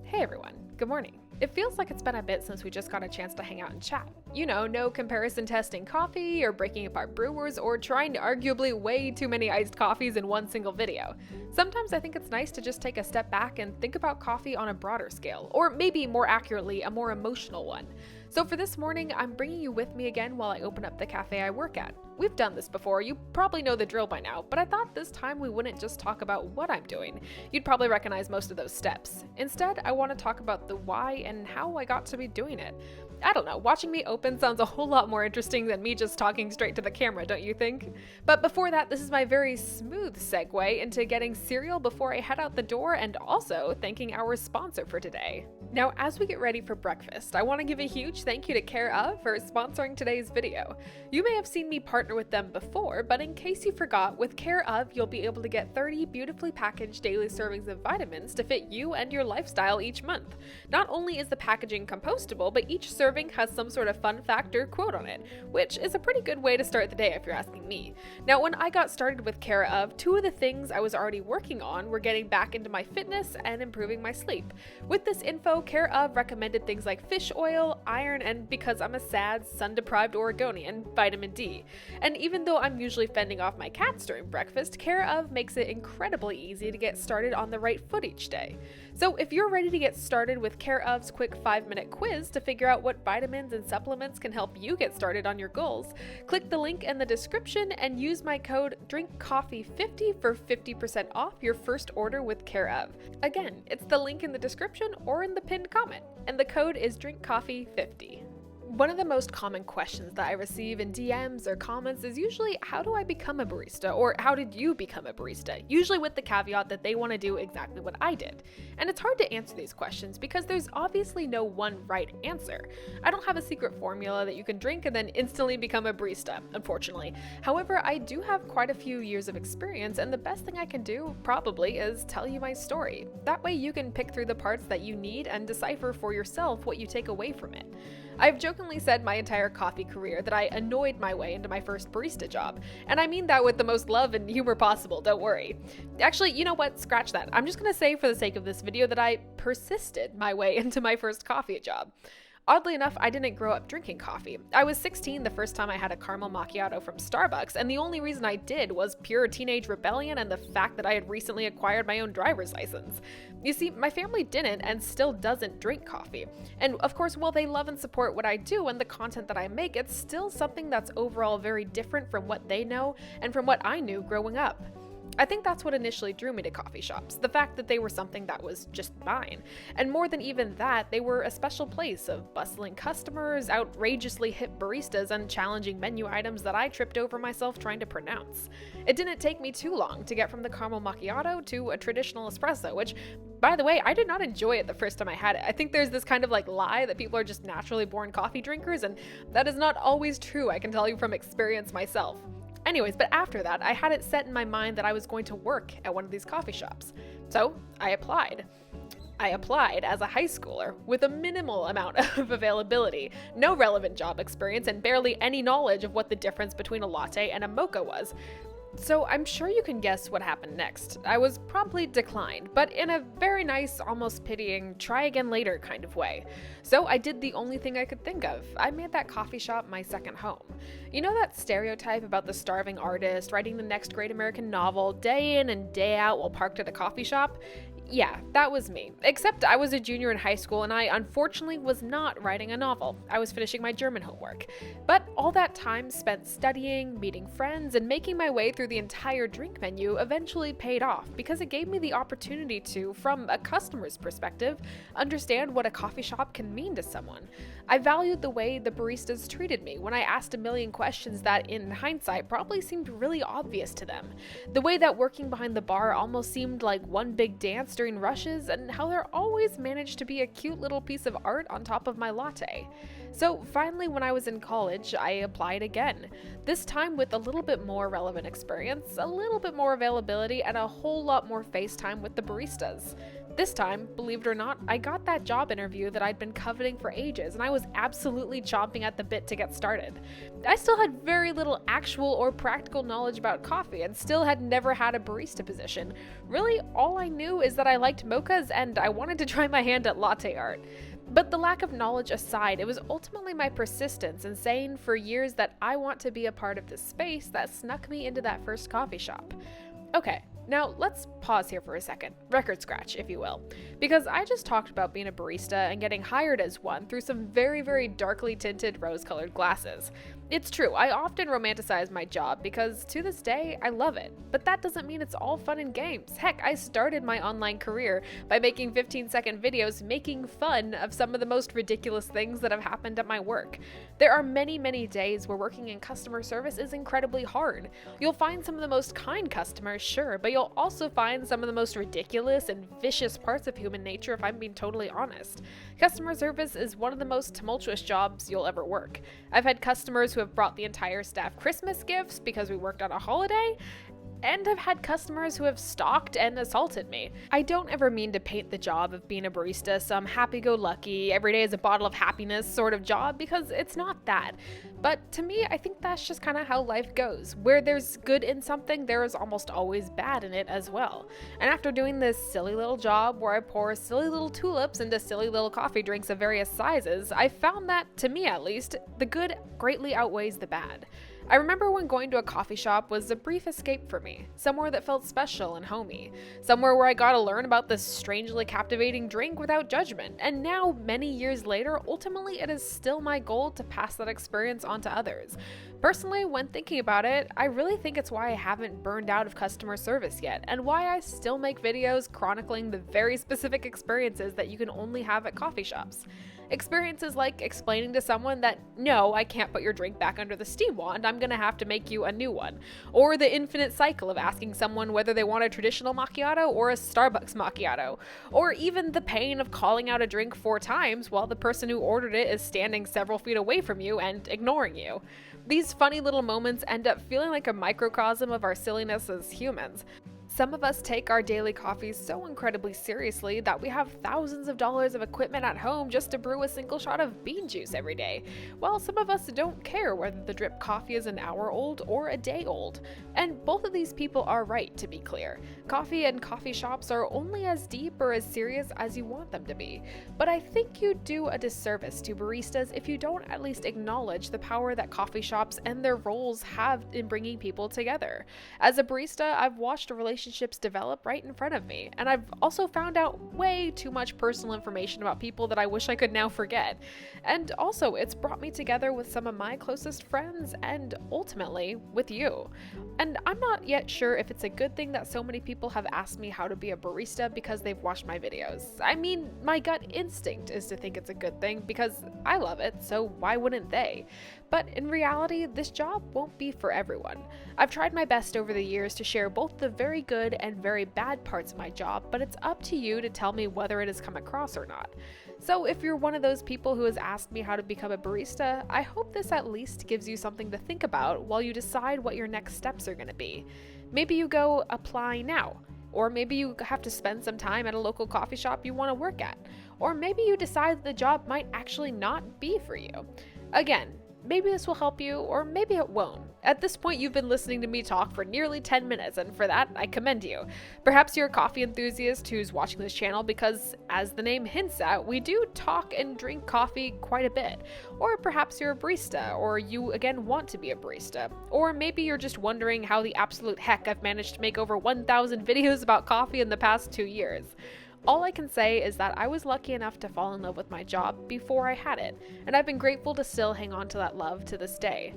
Hey everyone, good morning. It feels like it's been a bit since we just got a chance to hang out and chat. No comparison testing coffee, or breaking apart brewers, or trying arguably way too many iced coffees in one single video. Sometimes I think it's nice to just take a step back and think about coffee on a broader scale, or maybe more accurately, a more emotional one. So for this morning, I'm bringing you with me again while I open up the cafe I work at. We've done this before, you probably know the drill by now, but I thought this time we wouldn't just talk about what I'm doing. You'd probably recognize most of those steps. Instead, I want to talk about the why and how I got to be doing it. I don't know, watching me open sounds a whole lot more interesting than me just talking straight to the camera, don't you think? But before that, this is my very smooth segue into getting cereal before I head out the door and also thanking our sponsor for today. Now, as we get ready for breakfast, I want to give a huge thank you to Care of for sponsoring today's video. You may have seen me partner with them before, but in case you forgot, with Care of, you'll be able to get 30 beautifully packaged daily servings of vitamins to fit you and your lifestyle each month. Not only is the packaging compostable, but each serving has some sort of fun fact or quote on it, which is a pretty good way to start the day if you're asking me. Now, when I got started with Care of, two of the things I was already working on were getting back into my fitness and improving my sleep. With this info, Care of recommended things like fish oil, iron, and because I'm a sad, sun-deprived Oregonian, vitamin D. And even though I'm usually fending off my cats during breakfast, Care of makes it incredibly easy to get started on the right foot each day. So if you're ready to get started with Care of's quick 5-minute quiz to figure out what vitamins and supplements can help you get started on your goals, click the link in the description and use my code DRINKCOFFEE50 for 50% off your first order with Care of. Again, it's the link in the description or in the pinned comment, and the code is DRINKCOFFEE50. One of the most common questions that I receive in DMs or comments is usually, how do I become a barista? Or how did you become a barista? Usually with the caveat that they want to do exactly what I did. And it's hard to answer these questions because there's obviously no one right answer. I don't have a secret formula that you can drink and then instantly become a barista, unfortunately. However, I do have quite a few years of experience, and the best thing I can do, probably, is tell you my story. That way you can pick through the parts that you need and decipher for yourself what you take away from it. I've jokingly said my entire coffee career that I annoyed my way into my first barista job, and I mean that with the most love and humor possible, don't worry. Actually, you know what, scratch that. I'm just gonna say for the sake of this video that I persisted my way into my first coffee job. Oddly enough, I didn't grow up drinking coffee. I was 16 the first time I had a caramel macchiato from Starbucks, and the only reason I did was pure teenage rebellion and the fact that I had recently acquired my own driver's license. You see, my family didn't and still doesn't drink coffee. And of course, while they love and support what I do and the content that I make, it's still something that's overall very different from what they know and from what I knew growing up. I think that's what initially drew me to coffee shops, the fact that they were something that was just mine. And more than even that, they were a special place of bustling customers, outrageously hip baristas, and challenging menu items that I tripped over myself trying to pronounce. It didn't take me too long to get from the caramel macchiato to a traditional espresso, which, by the way, I did not enjoy it the first time I had it. I think there's this kind of lie that people are just naturally born coffee drinkers, and that is not always true, I can tell you from experience myself. Anyways, but after that, I had it set in my mind that I was going to work at one of these coffee shops. So I applied. I applied as a high schooler with a minimal amount of availability, no relevant job experience, and barely any knowledge of what the difference between a latte and a mocha was. So I'm sure you can guess what happened next. I was promptly declined, but in a very nice, almost pitying, try again later kind of way. So I did the only thing I could think of. I made that coffee shop my second home. You know that stereotype about the starving artist writing the next great American novel day in and day out while parked at a coffee shop? Yeah, that was me. Except I was a junior in high school and I unfortunately was not writing a novel. I was finishing my German homework. But all that time spent studying, meeting friends, and making my way through the entire drink menu eventually paid off because it gave me the opportunity to, from a customer's perspective, understand what a coffee shop can mean to someone. I valued the way the baristas treated me when I asked a million questions that, in hindsight, probably seemed really obvious to them. The way that working behind the bar almost seemed like one big dance during rushes, and how there always managed to be a cute little piece of art on top of my latte. So finally, when I was in college, I applied again, this time with a little bit more relevant experience, a little bit more availability, and a whole lot more face time with the baristas. This time, believe it or not, I got that job interview that I'd been coveting for ages, and I was absolutely chomping at the bit to get started. I still had very little actual or practical knowledge about coffee and still had never had a barista position. Really, all I knew is that I liked mochas and I wanted to try my hand at latte art. But the lack of knowledge aside, it was ultimately my persistence in saying for years that I want to be a part of this space that snuck me into that first coffee shop. Okay, now let's pause here for a second, record scratch if you will, because I just talked about being a barista and getting hired as one through some very, very darkly tinted rose-colored glasses. It's true, I often romanticize my job because to this day, I love it, but that doesn't mean it's all fun and games. Heck, I started my online career by making 15-second videos making fun of some of the most ridiculous things that have happened at my work. There are many, many days where working in customer service is incredibly hard. You'll find some of the most kind customers, sure, but you'll also find some of the most ridiculous and vicious parts of human nature if I'm being totally honest. Customer service is one of the most tumultuous jobs you'll ever work. I've had customers who have brought the entire staff Christmas gifts because we worked on a holiday, and I've had customers who have stalked and assaulted me. I don't ever mean to paint the job of being a barista some happy-go-lucky, every day is a bottle of happiness sort of job, because it's not that. But to me, I think that's just kind of how life goes. Where there's good in something, there is almost always bad in it as well. And after doing this silly little job where I pour silly little tulips into silly little coffee drinks of various sizes, I found that, to me at least, the good greatly outweighs the bad. I remember when going to a coffee shop was a brief escape for me, somewhere that felt special and homey, somewhere where I got to learn about this strangely captivating drink without judgment, and now, many years later, ultimately it is still my goal to pass that experience on to others. Personally, when thinking about it, I really think it's why I haven't burned out of customer service yet, and why I still make videos chronicling the very specific experiences that you can only have at coffee shops. Experiences like explaining to someone that, no, I can't put your drink back under the steam wand, I'm gonna have to make you a new one. Or the infinite cycle of asking someone whether they want a traditional macchiato or a Starbucks macchiato. Or even the pain of calling out a drink 4 times while the person who ordered it is standing several feet away from you and ignoring you. These funny little moments end up feeling like a microcosm of our silliness as humans. Some of us take our daily coffees so incredibly seriously that we have thousands of dollars of equipment at home just to brew a single shot of bean juice every day, while some of us don't care whether the drip coffee is an hour old or a day old. And both of these people are right, to be clear. Coffee and coffee shops are only as deep or as serious as you want them to be. But I think you do a disservice to baristas if you don't at least acknowledge the power that coffee shops and their roles have in bringing people together. As a barista, I've watched relationships develop right in front of me, and I've also found out way too much personal information about people that I wish I could now forget. And also, it's brought me together with some of my closest friends, and ultimately, with you. And I'm not yet sure if it's a good thing that so many people have asked me how to be a barista because they've watched my videos. I mean, my gut instinct is to think it's a good thing because I love it, so why wouldn't they? But in reality, this job won't be for everyone. I've tried my best over the years to share both the very good and very bad parts of my job, but it's up to you to tell me whether it has come across or not. So if you're one of those people who has asked me how to become a barista, I hope this at least gives you something to think about while you decide what your next steps are going to be. Maybe you go apply now. Or maybe you have to spend some time at a local coffee shop you want to work at. Or maybe you decide the job might actually not be for you. Again, maybe this will help you, or maybe it won't. At this point, you've been listening to me talk for nearly 10 minutes, and for that, I commend you. Perhaps you're a coffee enthusiast who's watching this channel because, as the name hints at, we do talk and drink coffee quite a bit. Or perhaps you're a barista, or you again want to be a barista. Or maybe you're just wondering how the absolute heck I've managed to make over 1,000 videos about coffee in the past 2 years. All I can say is that I was lucky enough to fall in love with my job before I had it, and I've been grateful to still hang on to that love to this day.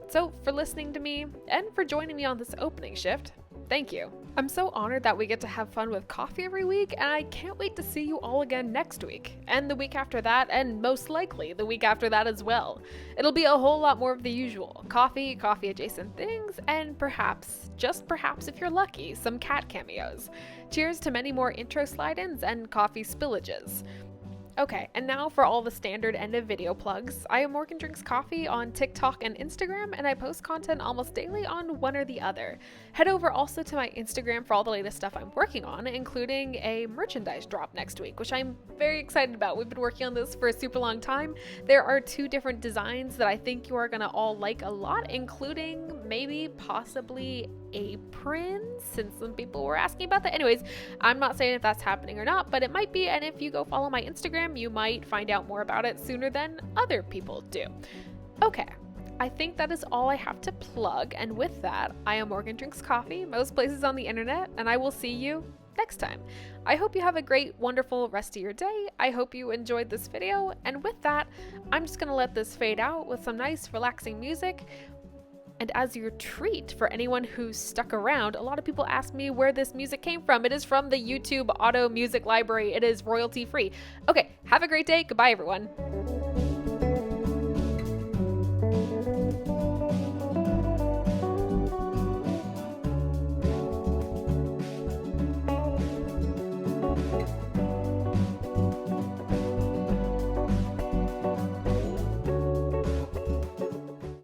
So for listening to me, and for joining me on this opening shift, thank you. I'm so honored that we get to have fun with coffee every week, and I can't wait to see you all again next week, and the week after that, and most likely the week after that as well. It'll be a whole lot more of the usual, coffee adjacent things, and perhaps, just perhaps if you're lucky, some cat cameos. Cheers to many more intro slide-ins and coffee spillages. Okay, and now for all the standard end of video plugs. I am Morgan Drinks Coffee on TikTok and Instagram, and I post content almost daily on one or the other. Head over also to my Instagram for all the latest stuff I'm working on, including a merchandise drop next week, which I'm very excited about. We've been working on this for a super long time. There are 2 different designs that I think you are gonna all like a lot, including maybe possibly aprons, since some people were asking about that. Anyways, I'm not saying if that's happening or not, but it might be, and if you go follow my Instagram, you might find out more about it sooner than other people do. Okay, I think that is all I have to plug, and with that, I am Morgan Drinks Coffee, most places on the internet, and I will see you next time. I hope you have a great, wonderful rest of your day. I hope you enjoyed this video, and with that, I'm just gonna let this fade out with some nice, relaxing music. And as your treat for anyone who's stuck around, a lot of people ask me where this music came from. It is from the YouTube Auto Music Library. It is royalty free. Okay, have a great day. Goodbye, everyone.